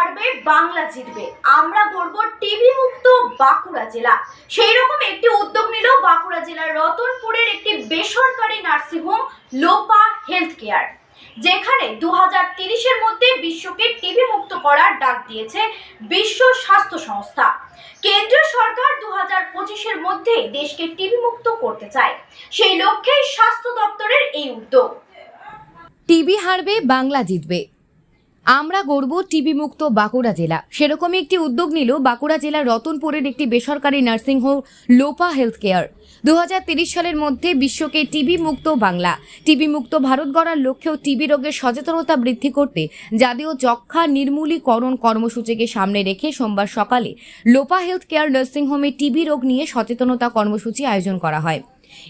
হারবে বাংলা জিতবে, আমরা গড়ব টিবি মুক্ত বাঁকুড়া জেলা। সেই রকম একটি উদ্যোগ নিল বাঁকুড়া জেলার রতনপুরের একটি বেসরকারি নার্সিংহোম লোপা হেলথ কেয়ার, যেখানে 2030-এর মধ্যে বিশ্বকে টিবি মুক্ত করার ডাক দিয়েছে বিশ্ব স্বাস্থ্য সংস্থা। কেন্দ্রীয় সরকার 2025-এর মধ্যে দেশকে টিবি মুক্ত করতে চায়, সেই লক্ষ্যেই স্বাস্থ্য দপ্তরের এই উদ্যোগ। টিবি হারবে বাংলা জিতবে, আমরা গড়ব টিবি মুক্ত বাঁকুড়া জেলা। সেরকমই একটি উদ্যোগ নিল বাঁকুড়া জেলার রতনপুরের একটি বেসরকারি নার্সিংহোম লোপা হেলথ কেয়ার। 2030 সালের মধ্যে বিশ্বকে টিবি মুক্ত বাংলা, টিবি মুক্ত ভারত গড়ার লক্ষ্যেও টিবি রোগের সচেতনতা বৃদ্ধি করতে জাতীয় যক্ষ্মা নির্মূলীকরণ কর্মসূচিকে সামনে রেখে সোমবার সকালে লোপা হেলথ কেয়ার নার্সিংহোমে টিবি রোগ নিয়ে সচেতনতা কর্মসূচি আয়োজন করা হয়।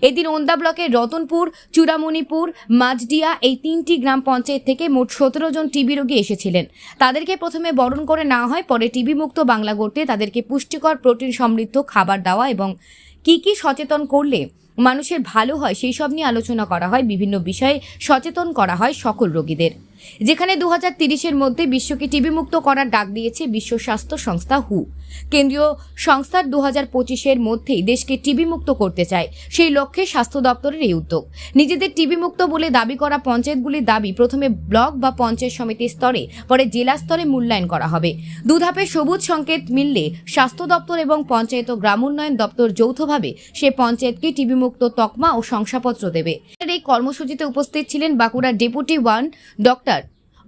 এদিন ওন্দা ব্লকের রতনপুর, চূড়ামণিপুর, মাঝডিয়া এই 3টি গ্রাম পঞ্চায়েত থেকে মোট 17 জন টিবি রোগী এসেছিলেন। তাদেরকে প্রথমে বরণ করে নেওয়া হয়, পরে টিবি মুক্ত বাংলা গড়তে তাদেরকে পুষ্টিকর প্রোটিন সমৃদ্ধ খাবার দেওয়া এবং কি সচেতন করলে মানুষের ভালো হয় সেই সব নিয়ে আলোচনা করা হয়। বিভিন্ন বিষয়ে সচেতন করা হয় সকল রোগীদের। যেখানে 2030-এর মধ্যে বিশ্বকে টিবি মুক্ত করার ডাক দিয়েছে বিশ্ব স্বাস্থ্য সংস্থা হু। কেন্দ্রীয় সংস্থার 2025-এর মধ্যেই দেশকে টিবি মুক্ত করতে চায়, সেই লক্ষ্যে স্বাস্থ্য দপ্তরের এই উদ্যোগ। নিজেদের টিবি মুক্ত বলে দাবি করা পঞ্চায়েতগুলির দাবি প্রথমে ব্লক বা পঞ্চায়েত সমিতি স্তরে, পরে জেলা স্তরে মূল্যায়ন করা হবে। দুধাপে সবুজ সংকেত মিললে স্বাস্থ্য দপ্তর এবং পঞ্চায়েত ও গ্রাম উন্নয়ন দপ্তর যৌথভাবে সে পঞ্চায়েতকে টিবি মুক্ত তকমা ও শংসাপত্র দেবে। এই কর্মসূচিতে উপস্থিত ছিলেন বাঁকুড়া ডেপুটি 1 ডক্টর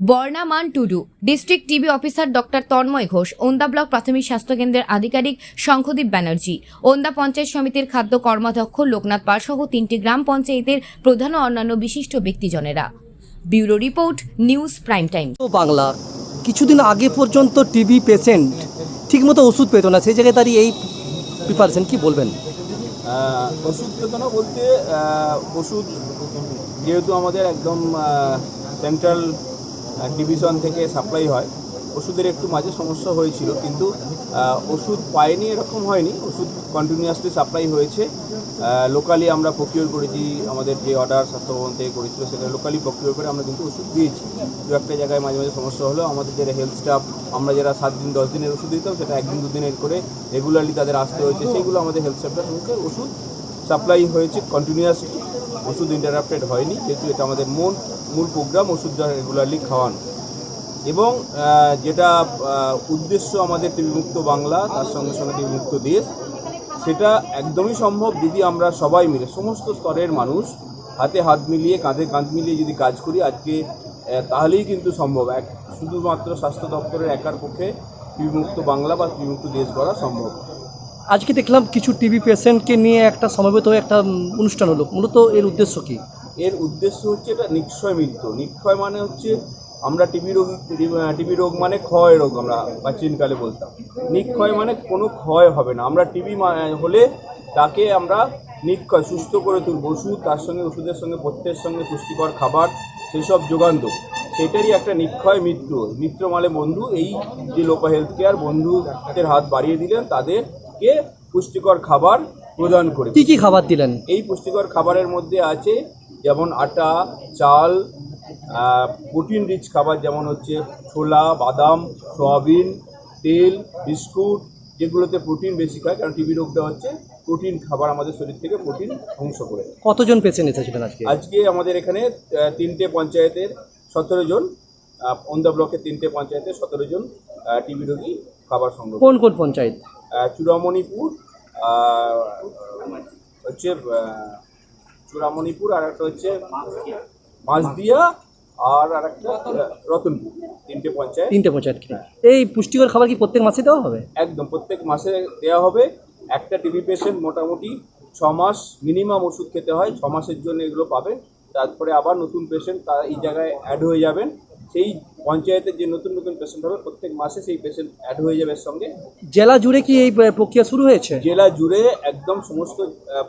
বর্ণামান Tudu, district TB officer doctor Tanmoy Ghosh, Onda block প্রাথমিক স্বাস্থ্যকেন্দ্রের আধিকারিক শঙ্খদীপ ব্যানার্জি, ওন্দা পঞ্চায়েত সমিতির খাদ্য কর্মাধ্যক্ষ লোকনাথ পাল সহ 3টি গ্রাম পঞ্চায়েতের প্রধান ও অন্যান্য বিশিষ্ট ব্যক্তিজনেরা। Bureau report, news prime time Bangla. কিছুদিন আগে পর্যন্ত টিবি পেশেন্ট ঠিকমতো ওষুধ পেত না, সেই জায়গায় দাঁড়িয়ে এই প্রিপারেশন কি বলবেন? ওষুধ পেত না বলতে ওষুধ যেহেতু আমাদের একদম সেন্ট্রাল ডিভিশন থেকে সাপ্লাই হয়, ওষুধের একটু মাঝে সমস্যা হয়েছিল, কিন্তু ওষুধ পায়নি এরকম হয়নি। ওষুধ কন্টিনিউয়াসলি সাপ্লাই হয়েছে। লোকালি আমরা প্রকিউর করেছি, আমাদের যে অর্ডার স্বাস্থ্যভবন থেকে করেছিল সেটা লোকালি প্রকিউর করে আমরা কিন্তু ওষুধ দিয়েছি। দু একটা জায়গায় মাঝে মাঝে সমস্যা হলো, আমাদের যারা হেলথ স্টাফ, আমরা যারা 7 দিন 10 দিনের ওষুধ দিতাম সেটা 1 দিন 2 দিনের করে রেগুলারলি তাদের আসতে হয়েছে। সেইগুলো আমাদের হেলথ স্টাফরা শুনছে। ওষুধ সাপ্লাই হয়েছে কন্টিনিউয়াসলি, ওষুধ ইন্টারাপ্টেড হয়নি, যেহেতু এটা আমাদের মূল প্রোগ্রাম ওষুধ রেগুলারলি খাওয়ানো। এবং যেটা উদ্দেশ্য আমাদের টিবিমুক্ত বাংলা, তার সঙ্গে সঙ্গে টিবিমুক্ত দেশ, সেটা একদমই সম্ভব যদি আমরা সবাই মিলে, সমস্ত স্তরের মানুষ হাতে হাত মিলিয়ে, কাঁধে কাঁধ মিলিয়ে যদি কাজ করি আজকে, তাহলেই কিন্তু সম্ভব। শুধুমাত্র স্বাস্থ্য দপ্তরের একার পক্ষে টিবিমুক্ত বাংলা বা টিবিমুক্ত দেশ করা সম্ভব। আজকে দেখলাম কিছু টিবি পেশেন্টকে নিয়ে একটা সমবেত হয়ে একটা অনুষ্ঠান হলো, মূলত এর উদ্দেশ্য কি? এর উদ্দেশ্য হচ্ছে এটা নিক্ষয় মৃত্যু। নিক্ষয় মানে হচ্ছে আমরা টিবি রোগ মানে ক্ষয় রোগ, আমরা প্রাচীনকালে বলতাম। নিক্ষয় মানে কোনো ক্ষয় হবে না। আমরা টিবি হলে তাকে আমরা নিক্ষয়, সুস্থ করে তুলব। ওষুধ, তার সঙ্গে ওষুধের সঙ্গে পথ্যের সঙ্গে পুষ্টিকর খাবার সেসব যোগান দেবো, সেটারই একটা নিক্ষয় মৃত্যু। মিত্র মানে বন্ধু। এই যে লোপা হেলথ কেয়ার বন্ধুদের হাত বাড়িয়ে দিলেন, তাদেরকে পুষ্টিকর খাবার প্রদান করে। কি খাবার দিলেন? এই পুষ্টিকর খাবারের মধ্যে আছে যেমন আটা, চাল, প্রোটিন রিচ খাবার যেমন হচ্ছে ছোলা, বাদাম, সয়াবিন, তেল, বিস্কুট, যেগুলোতে প্রোটিন বেশি খায়, কারণ টিবি রোগটা হচ্ছে প্রোটিন খাবার, আমাদের শরীর থেকে প্রোটিন ধ্বংস করে। কতজন পেশেন্ট এসেছিলেন আজকে? আজকে আমাদের এখানে 3টে পঞ্চায়েতের 17 জন, ওন্দা ব্লকের 3টে পঞ্চায়েতের 17 জন টিবি রোগী খাবার সংগ্রহ। কোন কোন পঞ্চায়েত? চূড়ামণিপুর, হচ্ছে চূড়ামণিপুর, আর একটা হচ্ছে মাঝদিয়া, আর একটা রতনপুর। 3টে পঞ্চায়েত। এই পুষ্টিকর খাবার কি প্রত্যেক মাসে দেওয়া হবে? একদম প্রত্যেক মাসে দেওয়া হবে। একটা টিবি পেশেন্ট মোটামুটি 6 মাস মিনিমাম ওষুধ খেতে হয়, 6 মাসের জন্য এগুলো পাবেন। তারপরে আবার নতুন পেশেন্ট তারা এই জায়গায় অ্যাড হয়ে যাবেন। সেই পঞ্চায়েতের যে নতুন পেশেন্ট হবে প্রত্যেক মাসে সেই পেশেন্ট অ্যাড হয়ে যাবে এর সঙ্গে। জেলা জুড়ে কি এই প্রক্রিয়া শুরু হয়েছে? জেলা জুড়ে একদম সমস্ত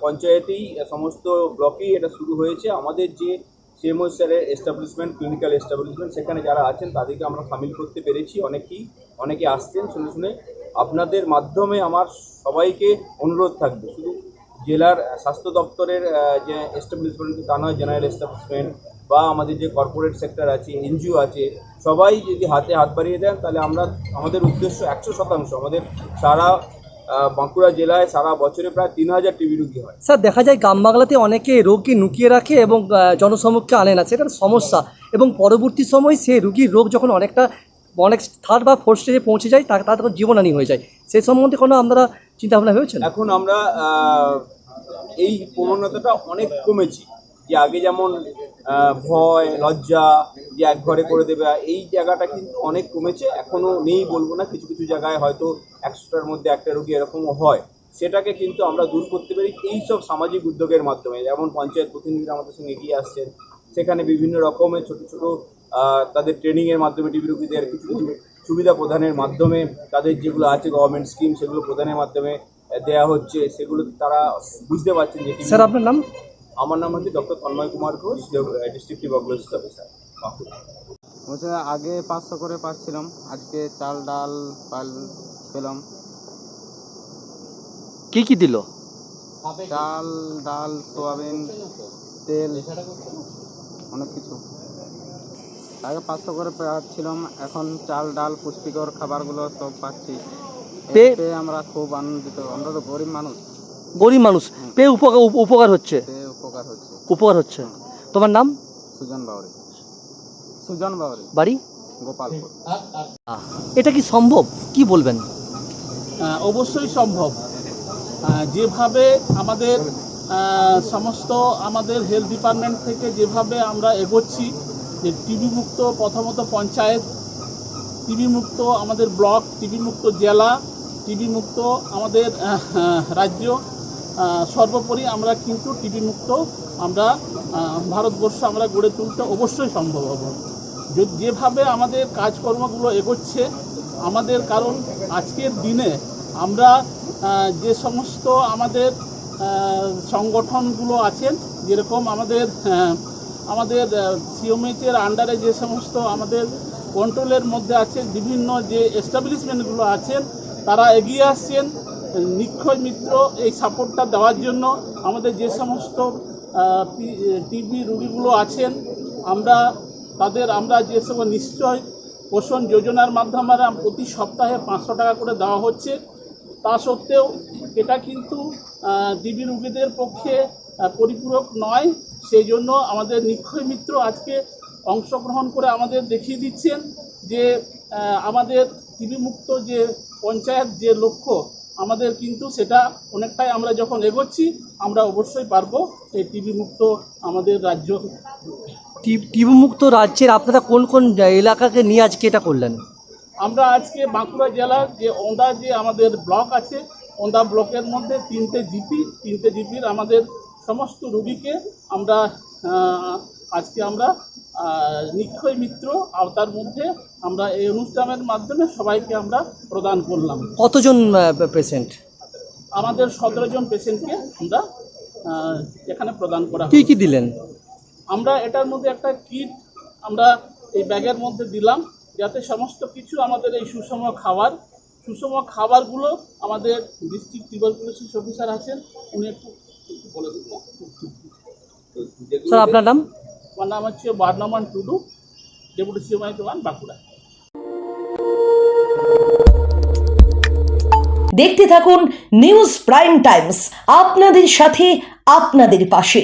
পঞ্চায়েতেই, সমস্ত ব্লকেই এটা শুরু হয়েছে। আমাদের যে সিএমও স্যারের এস্টাবলিশমেন্ট, ক্লিনিক্যাল এস্টাবলিশমেন্ট, সেখানে যারা আছেন তাদেরকে আমরা সামিল করতে পেরেছি। অনেকে আসছেন শুনে। আপনাদের মাধ্যমে আমার সবাইকে অনুরোধ থাকবে, শুধু জেলার স্বাস্থ্য দপ্তরের যে এস্টাবলিশমেন্ট তা নয়, জেনারেল এস্টাবলিশমেন্ট, বা আমাদের যে কর্পোরেট সেক্টর আছে, এনজিও আছে, সবাই যদি হাতে হাত বাড়িয়ে দেন তাহলে আমাদের উদ্দেশ্য 100%। আমাদের সারা বাঁকুড়া জেলায় সারা বছরে প্রায় 3000 টিবি রোগী হয়। স্যার, দেখা যায় গ্রাম বাংলাতে অনেকে রোগকে লুকিয়ে রাখে এবং জনসমক্ষে আনে না, সেটা একটা সমস্যা। এবং পরবর্তী সময় সে রোগীর রোগ যখন অনেক থার্ড বা ফোর্থ স্টেজে পৌঁছে যায়, তার তখন জীবনহানি হয়ে যায়। সেই সম্বন্ধে কোনো আপনারা চিন্তাভাবনা হয়েছে? এখন আমরা এই প্রবণতাটা অনেক কমেছি, যে আগে যেমন ভয় লজ্জা যে এক ঘরে করে দেবে, এই জায়গাটা কিন্তু অনেক কমেছে। এখনও নেই বলবো না, কিছু কিছু জায়গায় হয়তো 100টার মধ্যে একটা রোগী এরকমও হয়। সেটাকে কিন্তু আমরা দূর করতে পারি এই সব সামাজিক উদ্যোগের মাধ্যমে। যেমন পঞ্চায়েত প্রতিনিধিরা আমাদের সঙ্গে এগিয়ে আসছেন, সেখানে বিভিন্ন রকমের ছোট ছোট তাদের ট্রেনিংয়ের মাধ্যমে টিবি রোগীদের কিছু কিছু সুবিধা প্রদানের মাধ্যমে, তাদের যেগুলো আছে গভর্নমেন্ট স্কিম সেগুলো প্রদানের মাধ্যমে দেয়া হচ্ছে, সেগুলো তারা বুঝতে পারছেন যে স্যার, আপনার নাম? আমার নাম হচ্ছে doctor Tanmoy Kumar Ghosh, district tuberculosis officer Bankura. বলছে আগে 500 করে পাচ্ছিলাম, আজকে চাল ডাল পেলাম। কি কি দিল? চাল ডাল সোয়াবিন তেল অনেক কিছু। আগে 500 করে পাচ্ছিলাম, এখন চাল ডাল পুষ্টিকর খাবারগুলো সব পাচ্ছি। পেয়ে আমরা খুব আনন্দিত। আমরা তো গরিব মানুষ পেয়ে উপকার হচ্ছে। উপকার হচ্ছে। তোমার নাম? সুজন বাউরি, বাড়ি? গোপালপুর। এটা কি সম্ভব, কি বলবেন? অবশ্যই সম্ভব। যেভাবে আমাদের সমস্ত আমাদের হেলথ ডিপার্টমেন্ট থেকে যেভাবে আমরা এগোচ্ছি, যে টিবি মুক্ত প্রথমত পঞ্চায়েত, টিবি মুক্ত আমাদের ব্লক, টিবি মুক্ত জেলা, টিবি মুক্ত আমাদের রাজ্য, সর্বোপরি আমরা কিন্তু টিবি মুক্ত আমরা ভারতবর্ষ আমরা গড়ে তুলতে অবশ্যই সম্ভব হবে। যেভাবে আমাদের কাজকর্মগুলো এগোচ্ছে আমাদের, কারণ আজকের দিনে আমরা যে সমস্ত আমাদের সংগঠনগুলো আছেন, যেরকম আমাদের সিওমএইচের আন্ডারে যে সমস্ত আমাদের কন্ট্রোলের মধ্যে আছে বিভিন্ন যে এস্টাবলিশমেন্টগুলো আছেন, তারা এগিয়ে আসছেন নিক্ষয় মিত্র এই সাপোর্টটা দেওয়ার জন্য। আমাদের যে সমস্ত টিবি রোগীগুলো আছেন, আমরা যে সব নিশ্চয় পোষণ যোজনার মাধ্যমে প্রতি সপ্তাহে 500 টাকা করে দেওয়া হচ্ছে। তা সত্ত্বেও এটা কিন্তু টিবি রোগীদের পক্ষে পরিপূরক নয়। সেই জন্য আমাদের নিক্ষয় মিত্র আজকে অংশগ্রহণ করে আমাদের দেখিয়ে দিচ্ছেন যে আমাদের টিবি মুক্ত যে পঞ্চায়েত যে লক্ষ্য, আমাদের কিন্তু সেটা অনেকটাই আমরা যখন এগোচ্ছি, আমরা অবশ্যই পারবো এই টিবি মুক্ত আমাদের রাজ্য। টিবি মুক্ত রাজ্যের আপনারা কোন কোন এলাকাকে নিয়ে আজকে এটা করলেন? আমরা আজকে বাঁকুড়া জেলার যে ওন্দা যে আমাদের ব্লক আছে, ওন্দা ব্লকের মধ্যে 3টে জিপির আমাদের সমস্ত রোগীকে আমরা আজকে আমরা নিক্ষয় মিত্র আওতার মধ্যে আমরা এই অনুষ্ঠানের মাধ্যমে সবাইকে আমরা প্রদান করলাম। কতজন পেশেন্ট? আমাদের 17 জন পেশেন্টকে আমরা এখানে প্রদান করা। কি কি দিলেন? আমরা এটার মধ্যে একটা কিট আমরা এই ব্যাগের মধ্যে দিলাম, যাতে সমস্ত কিছু আমাদের এই সুষম খাবারগুলো আমাদের ডিস্ট্রিক্ট টিউবারকুলোসিস অফিসার আছেন, উনি একটু বলে দিন। স্যার, আপনার নাম? আমার নাম হচ্ছে বার্নমান টুডু, ডেপুটি সিএমএইচ 1 বাঁকুড়া। দেখতে থাকুন নিউজ প্রাইম টাইমস, আপনাদের সাথে আপনাদের পাশে।